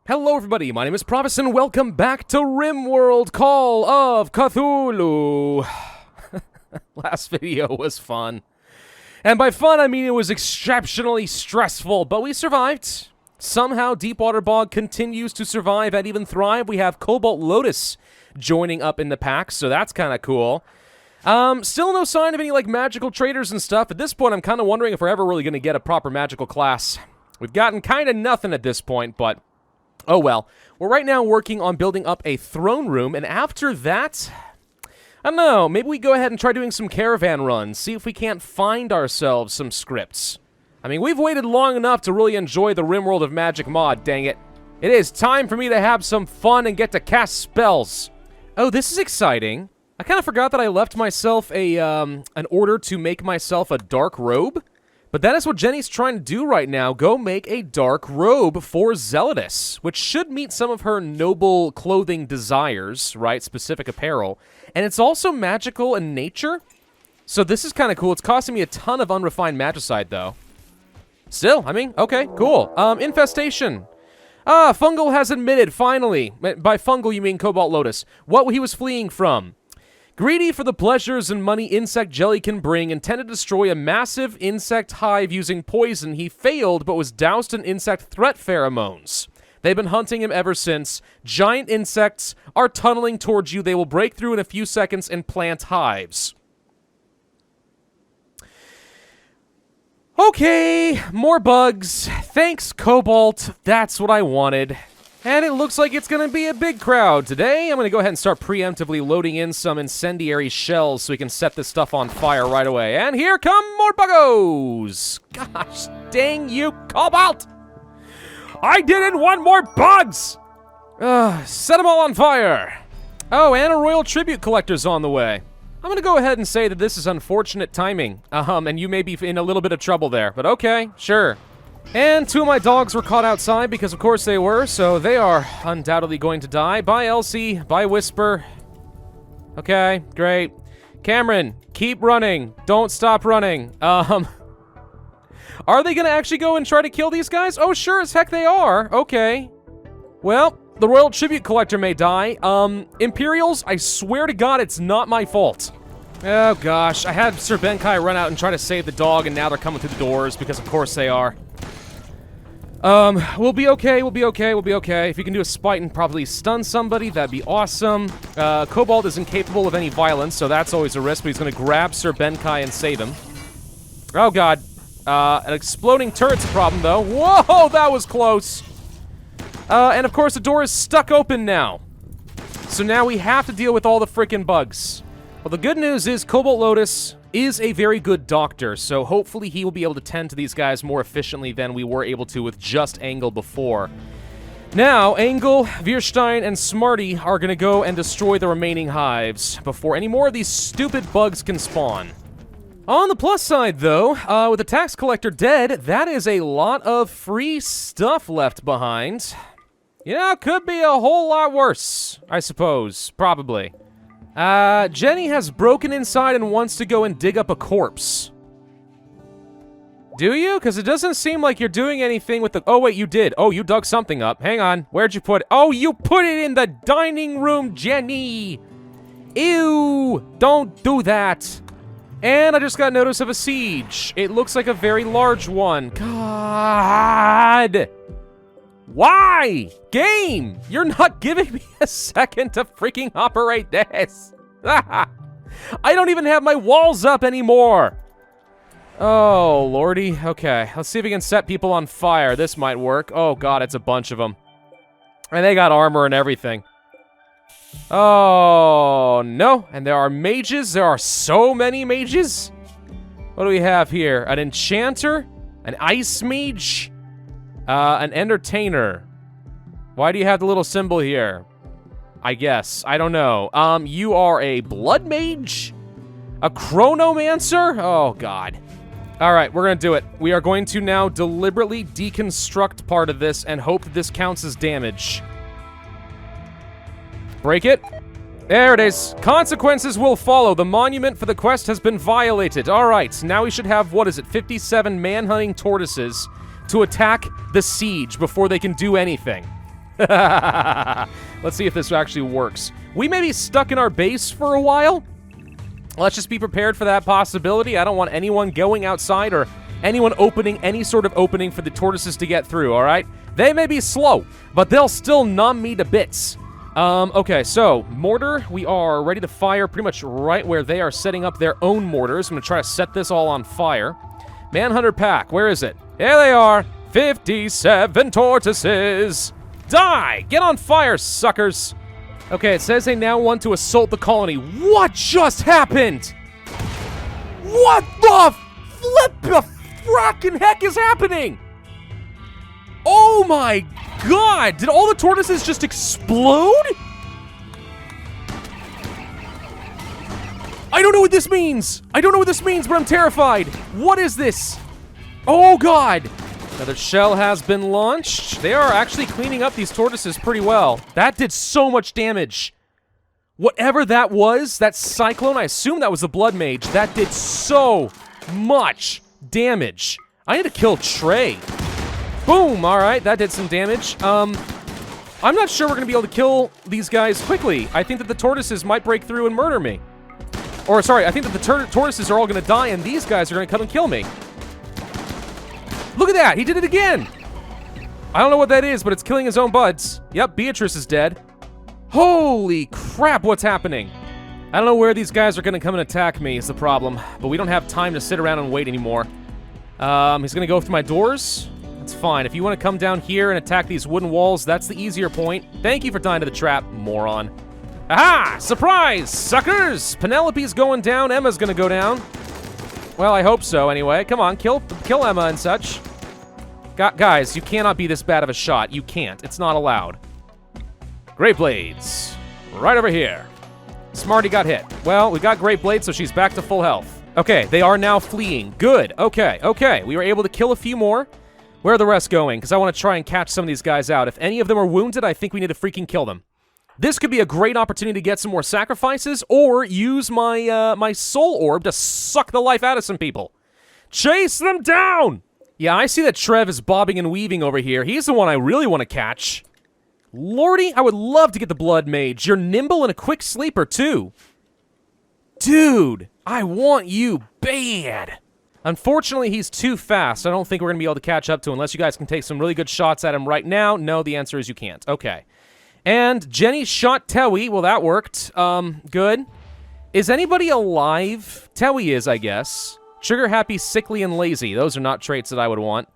Hello everybody, my name is Pravus and welcome back to Rimworld Call of Cthulhu. Last video was fun. And by fun, I mean it was exceptionally stressful, but we survived. Somehow, Deepwater Bog continues to survive and even thrive. We have Cobalt Lotus joining up in the pack, so that's kind of cool. Still no sign of any, magical traders and stuff. At this point, I'm kind of wondering if we're ever really going to get a proper magical class. We've gotten kind of nothing at this point, but oh well. We're right now working on building up a throne room, and after that, I don't know, maybe we go ahead and try doing some caravan runs, see if we can't find ourselves some scripts. I mean, we've waited long enough to really enjoy the Rimworld of Magic mod, dang it. It is time for me to have some fun and get to cast spells. Oh, this is exciting. I kind of forgot that I left myself an order to make myself a dark robe. But that is what Jenny's trying to do right now. Go make a dark robe for Zealotus, which should meet some of her noble clothing desires, right? Specific apparel. And it's also magical in nature. So this is kind of cool. It's costing me a ton of unrefined magicite, though. Still, I mean, okay, cool. Infestation. Fungal has admitted, finally. By fungal, you mean Cobalt Lotus. What he was fleeing from. Greedy for the pleasures and money insect jelly can bring, intended to destroy a massive insect hive using poison. He failed, but was doused in insect threat pheromones. They've been hunting him ever since. Giant insects are tunneling towards you. They will break through in a few seconds and plant hives. Okay, more bugs. Thanks, Cobalt. That's what I wanted. And it looks like it's going to be a big crowd today. I'm going to go ahead and start preemptively loading in some incendiary shells so we can set this stuff on fire right away. And here come more buggos! Gosh dang you, Cobalt! I didn't want more bugs! Set them all on fire! Oh, and a royal tribute collector's on the way. I'm going to go ahead and say that this is unfortunate timing. And you may be in a little bit of trouble there, but okay, sure. And two of my dogs were caught outside because of course they were, so they are undoubtedly going to die. Bye, Elsie. Bye, Whisper. Okay, great. Cameron, keep running. Don't stop running. Are they gonna actually go and try to kill these guys? Oh, sure as heck they are. Okay. Well, the Royal Tribute Collector may die. Imperials, I swear to God, it's not my fault. Oh, gosh. I had Sir Benkai run out and try to save the dog, and now they're coming through the doors because of course they are. We'll be okay, we'll be okay, we'll be okay. If you can do a spite and probably stun somebody, that'd be awesome. Cobalt is incapable of any violence, so that's always a risk, but he's gonna grab Sir Benkai and save him. Oh god. An exploding turret's a problem, though. Whoa, that was close! And of course the door is stuck open now. So now we have to deal with all the frickin' bugs. Well, the good news is Cobalt Lotus is a very good doctor, so hopefully he will be able to tend to these guys more efficiently than we were able to with just Angle before. Now, Angle, Veerstein, and Smarty are going to go and destroy the remaining hives before any more of these stupid bugs can spawn. On the plus side, though, with the tax collector dead, that is a lot of free stuff left behind. Yeah, could be a whole lot worse, I suppose. Probably. Jenny has broken inside and wants to go and dig up a corpse. Do you? Because it doesn't seem like you're doing anything with the... Oh, wait, you did. Oh, you dug something up. Hang on. Where'd you put it? Oh, you put it in the dining room, Jenny! Ew! Don't do that! And I just got notice of a siege. It looks like a very large one. God! Why? Game! You're not giving me a second to freaking operate this! I don't even have my walls up anymore! Oh, lordy. Okay, let's see if we can set people on fire. This might work. Oh god, it's a bunch of them. And they got armor and everything. Oh, no. And there are mages. There are so many mages. What do we have here? An enchanter? An ice mage? An entertainer. Why do you have the little symbol here? I guess. I don't know. You are a blood mage? A chronomancer? Oh, God. Alright, we're gonna do it. We are going to now deliberately deconstruct part of this and hope that this counts as damage. Break it. There it is. Consequences will follow. The monument for the quest has been violated. Alright, now we should have, what is it, 57 man-hunting tortoises to attack the siege before they can do anything. Let's see if this actually works. We may be stuck in our base for a while. Let's just be prepared for that possibility. I don't want anyone going outside or anyone opening any sort of opening for the tortoises to get through, all right? They may be slow, but they'll still numb me to bits. Okay, so mortar, we are ready to fire pretty much right where they are setting up their own mortars. I'm going to try to set this all on fire. Manhunter pack, where is it? Here they are, 57 tortoises. Die! Get on fire, suckers! Okay, it says they now want to assault the colony. What just happened? What the flip the frackin' heck is happening? Oh my god! Did all the tortoises just explode? I don't know what this means! I don't know what this means, but I'm terrified! What is this? Oh god! Another shell has been launched. They are actually cleaning up these tortoises pretty well. That did so much damage. Whatever that was, that cyclone, I assume that was the blood mage. That did so much damage. I need to kill Trey. Boom, all right, that did some damage. I'm not sure we're gonna be able to kill these guys quickly. I think that the tortoises might break through and murder me. Or, sorry, I think that the tortoises are all gonna die and these guys are gonna come and kill me. Look at that! He did it again! I don't know what that is, but it's killing his own buds. Yep, Beatrice is dead. Holy crap, what's happening? I don't know where these guys are gonna come and attack me is the problem, but we don't have time to sit around and wait anymore. He's gonna go through my doors. That's fine. If you want to come down here and attack these wooden walls, that's the easier point. Thank you for dying to the trap, moron. Aha! Surprise, suckers! Penelope's going down, Emma's gonna go down. Well, I hope so, anyway. Come on, kill Emma and such. Guys, you cannot be this bad of a shot. You can't. It's not allowed. Great Blades. Right over here. Smarty got hit. Well, we got Great Blades, so she's back to full health. Okay, they are now fleeing. Good. Okay. We were able to kill a few more. Where are the rest going? Because I want to try and catch some of these guys out. If any of them are wounded, I think we need to freaking kill them. This could be a great opportunity to get some more sacrifices, or use my my soul orb to suck the life out of some people. Chase them down! Yeah, I see that Trev is bobbing and weaving over here. He's the one I really want to catch. Lordy, I would love to get the Blood Mage. You're nimble and a quick sleeper, too. Dude, I want you bad. Unfortunately, he's too fast. I don't think we're going to be able to catch up to him unless you guys can take some really good shots at him right now. No, the answer is you can't. Okay. And Jenny shot Tewi. Well, that worked. Good. Is anybody alive? Tewi is, I guess. Trigger happy, sickly, and lazy. Those are not traits that I would want.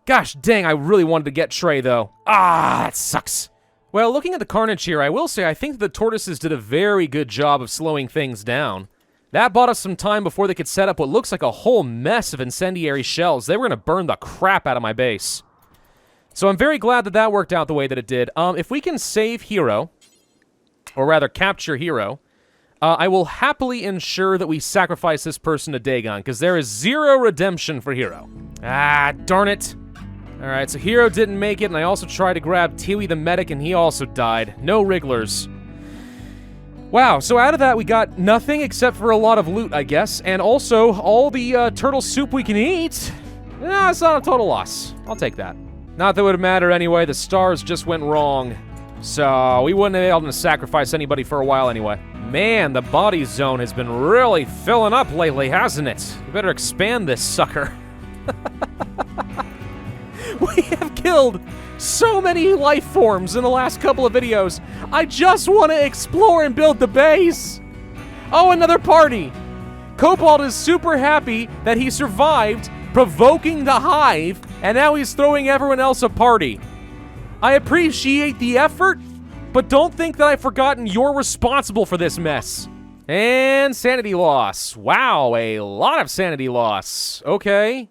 Gosh dang, I really wanted to get Trey, though. Ah, that sucks. Well, looking at the carnage here, I will say I think the tortoises did a very good job of slowing things down. That bought us some time before they could set up what looks like a whole mess of incendiary shells. They were going to burn the crap out of my base. So I'm very glad that that worked out the way that it did. If we can save Hero, or rather capture Hero, I will happily ensure that we sacrifice this person to Dagon, because there is zero redemption for Hero. Ah, darn it. Alright, so Hero didn't make it, and I also tried to grab Tiwi the medic, and he also died. No wrigglers. Wow, so out of that we got nothing except for a lot of loot, I guess, and also all the turtle soup we can eat. It's not a total loss. I'll take that. Not that it would matter anyway, the stars just went wrong. So, we wouldn't have been able to sacrifice anybody for a while anyway. Man, the body zone has been really filling up lately, hasn't it? We better expand this sucker. We have killed so many life forms in the last couple of videos. I just want to explore and build the base. Oh, another party. Cobalt is super happy that he survived provoking the hive, and now he's throwing everyone else a party. I appreciate the effort, but don't think that I've forgotten you're responsible for this mess. And sanity loss. Wow, a lot of sanity loss. Okay.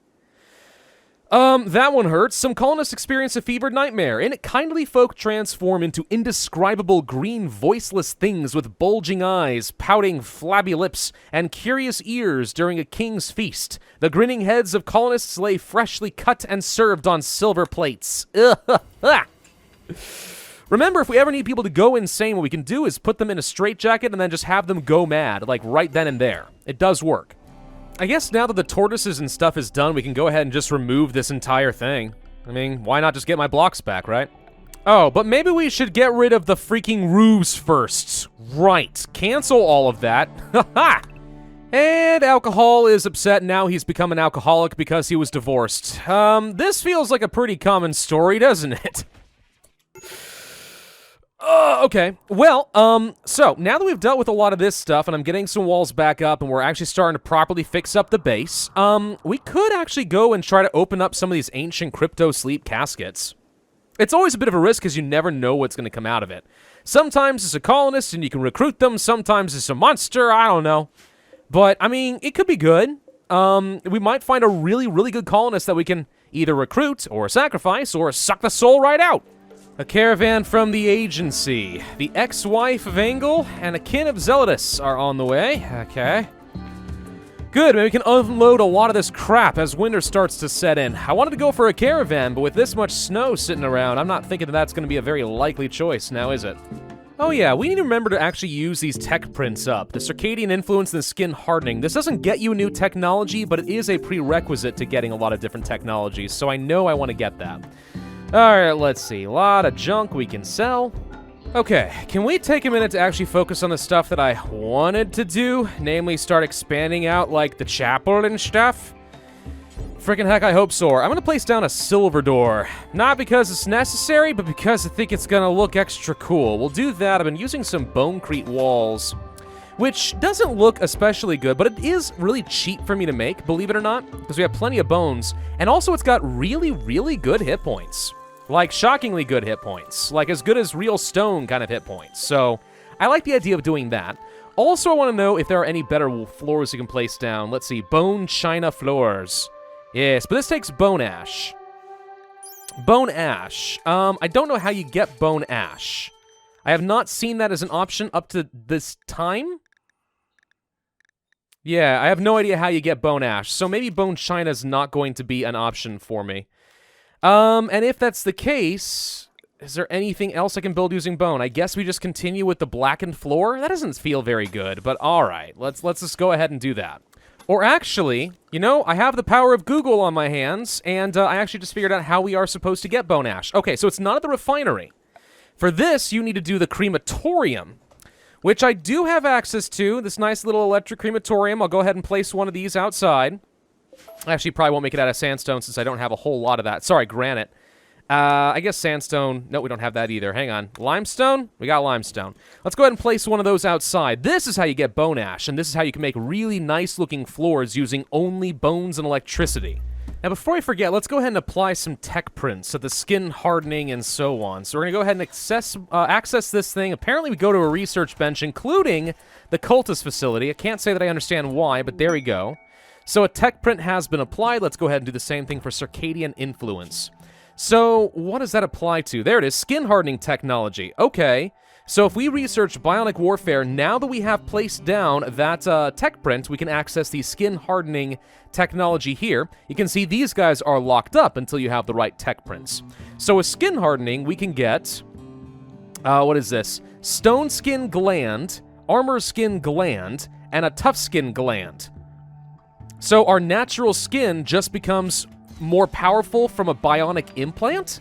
That one hurts. Some colonists experience a fevered nightmare. In it, kindly folk transform into indescribable green voiceless things with bulging eyes, pouting flabby lips, and curious ears during a king's feast. The grinning heads of colonists lay freshly cut and served on silver plates. Remember, if we ever need people to go insane, what we can do is put them in a straitjacket and then just have them go mad, like right then and there. It does work. I guess now that the tortoises and stuff is done, we can go ahead and just remove this entire thing. I mean, why not just get my blocks back, right? Oh, but maybe we should get rid of the freaking roofs first. Right. Cancel all of that. Ha! And alcohol is upset. Now he's become an alcoholic because he was divorced. This feels like a pretty common story, doesn't it? Okay. Well, so now that we've dealt with a lot of this stuff and I'm getting some walls back up and we're actually starting to properly fix up the base, we could actually go and try to open up some of these ancient crypto sleep caskets. It's always a bit of a risk because you never know what's going to come out of it. Sometimes it's a colonist and you can recruit them. Sometimes it's a monster. I don't know. But, I mean, it could be good. We might find a really, really good colonist that we can either recruit or sacrifice or suck the soul right out. A caravan from the agency. The ex-wife of Engel and a kin of Zealotus are on the way. Okay. Good, maybe we can unload a lot of this crap as winter starts to set in. I wanted to go for a caravan, but with this much snow sitting around, I'm not thinking that that's going to be a very likely choice now, is it? Oh yeah, we need to remember to actually use these tech prints up. The circadian influence and the skin hardening. This doesn't get you a new technology, but it is a prerequisite to getting a lot of different technologies, so I know I want to get that. Alright, let's see. A lot of junk we can sell. Okay, can we take a minute to actually focus on the stuff that I wanted to do? Namely, start expanding out, like, the chapel and stuff? Frickin' heck, I hope so. I'm gonna place down a silver door. Not because it's necessary, but because I think it's gonna look extra cool. We'll do that. I've been using some bonecrete walls, which doesn't look especially good, but it is really cheap for me to make, believe it or not, because we have plenty of bones. And also, it's got really, really good hit points. Like, shockingly good hit points. Like, as good as real stone kind of hit points. So, I like the idea of doing that. Also, I want to know if there are any better floors you can place down. Let's see. Bone china floors. Yes, but this takes bone ash. Bone ash. I don't know how you get bone ash. I have not seen that as an option up to this time. Yeah, I have no idea how you get bone ash. So maybe bone china is not going to be an option for me. And if that's the case, is there anything else I can build using bone? I guess we just continue with the blackened floor? That doesn't feel very good, but alright. Let's just go ahead and do that. Or actually, you know, I have the power of Google on my hands, and I actually just figured out how we are supposed to get bone ash. Okay, so it's not at the refinery. For this, you need to do the crematorium, which I do have access to, this nice little electric crematorium. I'll go ahead and place one of these outside. Actually, probably won't make it out of sandstone since I don't have a whole lot of that. Sorry, granite. I guess sandstone. No, we don't have that either. Hang on. Limestone? We got limestone. Let's go ahead and place one of those outside. This is how you get bone ash, and this is how you can make really nice-looking floors using only bones and electricity. Now, before I forget, let's go ahead and apply some tech prints of the skin hardening and so on. So we're going to go ahead and access this thing. Apparently, we go to a research bench, including the cultist facility. I can't say that I understand why, but there we go. So a tech print has been applied. Let's go ahead and do the same thing for circadian influence. So what does that apply to? There it is, skin hardening technology. Okay, so if we research bionic warfare, now that we have placed down that tech print, we can access the skin hardening technology here. You can see these guys are locked up until you have the right tech prints. So with skin hardening, we can get, what is this? Stone skin gland, armor skin gland, and a tough skin gland. So our natural skin just becomes more powerful from a bionic implant?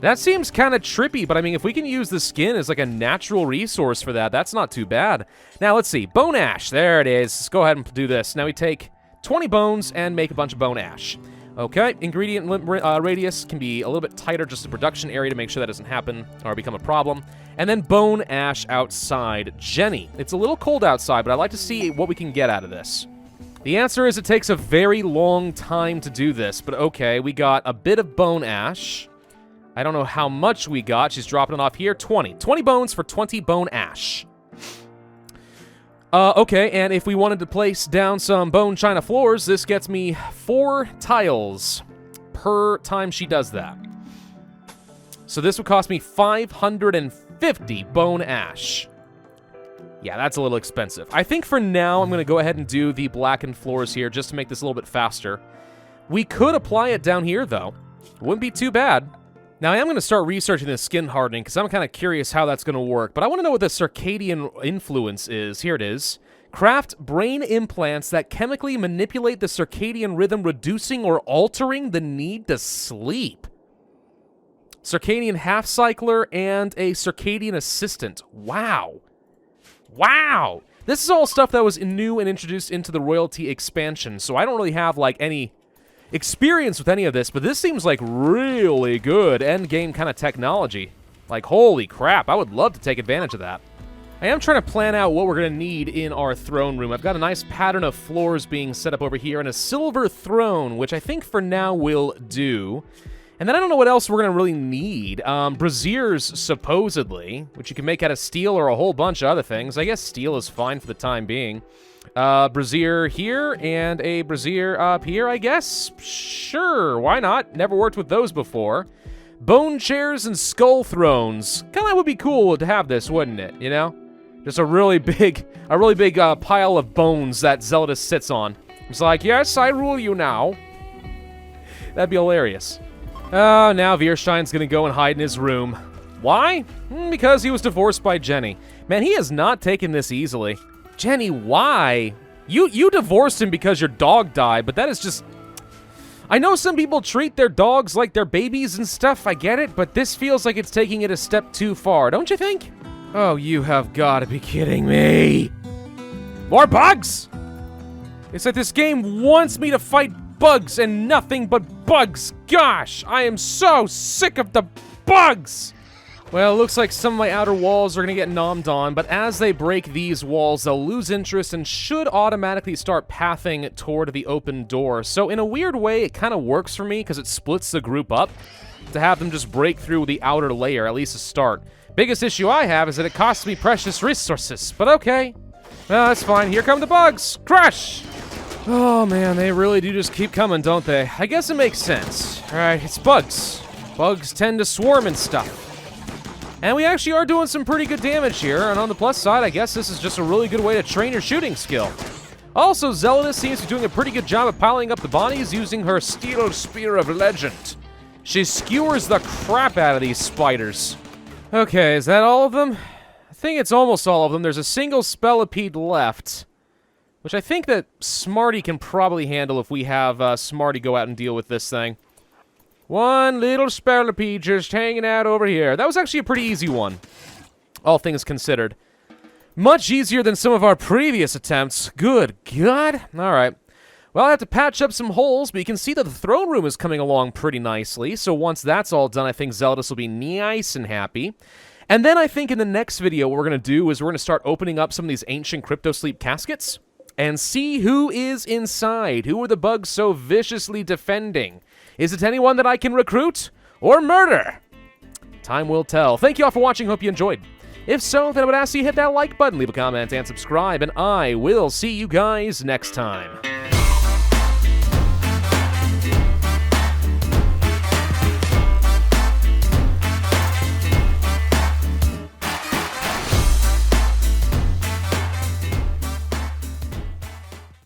That seems kind of trippy, but I mean, if we can use the skin as like a natural resource for that, that's not too bad. Now, let's see. Bone ash. There it is. Let's go ahead and do this. Now we take 20 bones and make a bunch of bone ash. Okay, ingredient radius can be a little bit tighter, just the production area to make sure that doesn't happen or become a problem. And then bone ash outside. Jenny. It's a little cold outside, but I'd like to see what we can get out of this. The answer is it takes a very long time to do this, but okay, we got a bit of bone ash. I don't know how much we got. She's dropping it off here. 20. 20 bones for 20 bone ash. Okay, and if we wanted to place down some bone china floors, this gets me 4 tiles per time she does that. So this would cost me 550 bone ash. Yeah, that's a little expensive. I think for now, I'm going to go ahead and do the blackened floors here just to make this a little bit faster. We could apply it down here, though. It wouldn't be too bad. Now, I am going to start researching the skin hardening because I'm kind of curious how that's going to work. But I want to know what the circadian influence is. Here it is. Craft brain implants that chemically manipulate the circadian rhythm, reducing or altering the need to sleep. Circadian half-cycler, and a circadian assistant. Wow. Wow! This is all stuff that was new and introduced into the royalty expansion, so I don't really have, like, any experience with any of this, but this seems like really good endgame kind of technology. Like, holy crap, I would love to take advantage of that. I am trying to plan out what we're going to need in our throne room. I've got a nice pattern of floors being set up over here and a silver throne, which I think for now will do. And then I don't know what else we're going to really need. Braziers, supposedly, which you can make out of steel or a whole bunch of other things. I guess steel is fine for the time being. Brazier here and a brazier up here, I guess? Sure, why not? Never worked with those before. Bone chairs and skull thrones. Kind of would be cool to have this, wouldn't it, you know? Just a really big pile of bones that Zeldis sits on. It's like, yes, I rule you now. That'd be hilarious. Oh, now Veerstein's gonna go and hide in his room. Why? Because he was divorced by Jenny. Man, he has not taken this easily. Jenny, why? You divorced him because your dog died, but that is just... I know some people treat their dogs like their babies and stuff, I get it, but this feels like it's taking it a step too far, don't you think? Oh, you have got to be kidding me. More bugs? It's like this game wants me to fight bugs and nothing but bugs. Gosh, I am so sick of the bugs. Well, it looks like some of my outer walls are going to get nommed on, but as they break these walls, they'll lose interest and should automatically start pathing toward the open door. So in a weird way, it kind of works for me because it splits the group up to have them just break through the outer layer, at least to start. Biggest issue I have is that it costs me precious resources, but okay. Well, that's fine. Here come the bugs. Crush! Oh, man, they really do just keep coming, don't they? I guess it makes sense. All right, it's bugs. Bugs tend to swarm and stuff. And we actually are doing some pretty good damage here, and on the plus side, I guess this is just a really good way to train your shooting skill. Also, Zeldis seems to be doing a pretty good job of piling up the bodies using her Steel Spear of Legend. She skewers the crap out of these spiders. Okay, is that all of them? I think it's almost all of them. There's a single Spellipede left, which I think that Smarty can probably handle if we have Smarty go out and deal with this thing. One little Spellipede just hanging out over here. That was actually a pretty easy one, all things considered. Much easier than some of our previous attempts. Good God. All right. Well, I have to patch up some holes, but you can see that the throne room is coming along pretty nicely. So once that's all done, I think Zeldis will be nice and happy. And then I think in the next video, what we're going to do is we're going to start opening up some of these ancient cryptosleep caskets and see who is inside. Who are the bugs so viciously defending? Is it anyone that I can recruit or murder? Time will tell. Thank you all for watching. Hope you enjoyed. If so, then I would ask you to hit that like button, leave a comment, and subscribe, and I will see you guys next time.